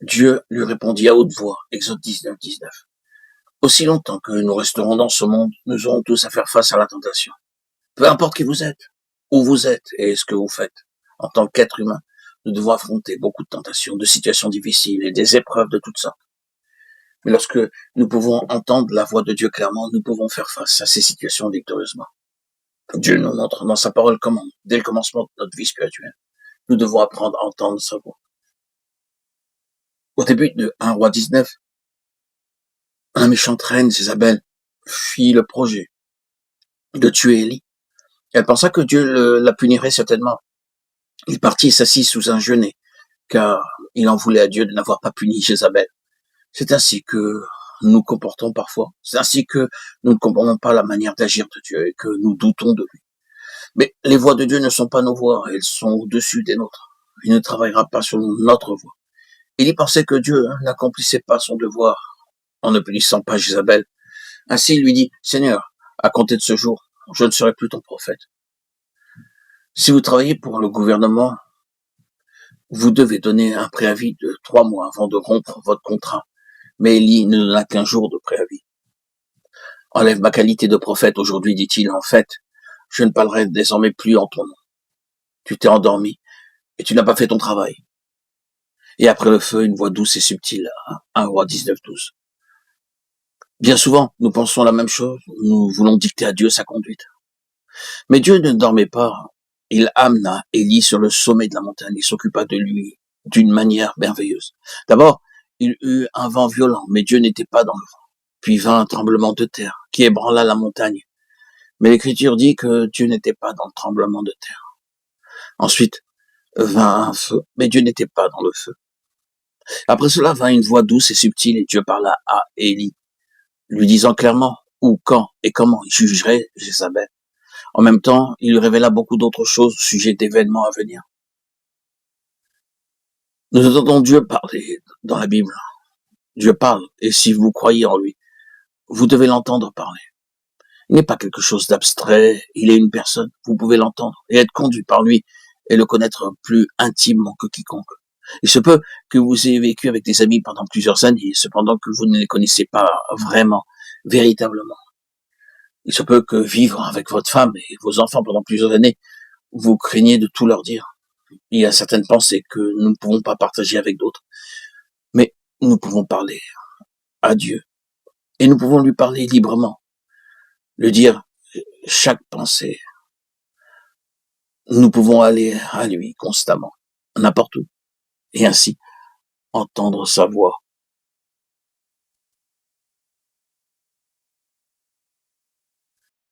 Dieu lui répondit à haute voix, Exode 19, 19. Aussi longtemps que nous resterons dans ce monde, nous aurons tous à faire face à la tentation. Peu importe qui vous êtes, où vous êtes et ce que vous faites. En tant qu'être humain, nous devons affronter beaucoup de tentations, de situations difficiles et des épreuves de toutes sortes. Mais lorsque nous pouvons entendre la voix de Dieu clairement, nous pouvons faire face à ces situations victorieusement. Dieu nous montre dans sa parole comment, dès le commencement de notre vie spirituelle, nous devons apprendre à entendre sa voix. Au début de 1 roi 19, la méchante reine Jézabel fit le projet de tuer Élie. Elle pensa que Dieu la punirait certainement. Il partit et s'assit sous un genêt, car il en voulait à Dieu de n'avoir pas puni Jézabel. C'est ainsi que nous nous comportons parfois. C'est ainsi que nous ne comprenons pas la manière d'agir de Dieu et que nous doutons de lui. Mais les voies de Dieu ne sont pas nos voies, elles sont au-dessus des nôtres. Il ne travaillera pas sur notre voie. Il y pensait que Dieu n'accomplissait pas son devoir en ne punissant pas Jézabel. Ainsi il lui dit, Seigneur, à compter de ce jour, je ne serai plus ton prophète. Si vous travaillez pour le gouvernement, vous devez donner un préavis de 3 mois avant de rompre votre contrat. Mais Élie ne donna qu'1 jour de préavis. Enlève ma qualité de prophète aujourd'hui, dit-il. En fait, je ne parlerai désormais plus en ton nom. Tu t'es endormi et tu n'as pas fait ton travail. Et après le feu, une voix douce et subtile, 1 roi 19, 12. Bien souvent, nous pensons la même chose. Nous voulons dicter à Dieu sa conduite. Mais Dieu ne dormait pas. Il amena Élie sur le sommet de la montagne et s'occupa de lui d'une manière merveilleuse. D'abord, il eut un vent violent, mais Dieu n'était pas dans le vent. Puis vint un tremblement de terre qui ébranla la montagne. Mais l'Écriture dit que Dieu n'était pas dans le tremblement de terre. Ensuite vint un feu, mais Dieu n'était pas dans le feu. Après cela vint une voix douce et subtile et Dieu parla à Élie, lui disant clairement où, quand et comment il jugerait Jézabel. En même temps, il lui révéla beaucoup d'autres choses au sujet d'événements à venir. Nous entendons Dieu parler dans la Bible. Dieu parle, et si vous croyez en lui, vous devez l'entendre parler. Il n'est pas quelque chose d'abstrait, il est une personne, vous pouvez l'entendre et être conduit par lui et le connaître plus intimement que quiconque. Il se peut que vous ayez vécu avec des amis pendant plusieurs années, cependant que vous ne les connaissez pas vraiment, véritablement. Il se peut que vivre avec votre femme et vos enfants pendant plusieurs années, vous craignez de tout leur dire. Il y a certaines pensées que nous ne pouvons pas partager avec d'autres, mais nous pouvons parler à Dieu et nous pouvons lui parler librement, lui dire chaque pensée. Nous pouvons aller à lui constamment, n'importe où, et ainsi entendre sa voix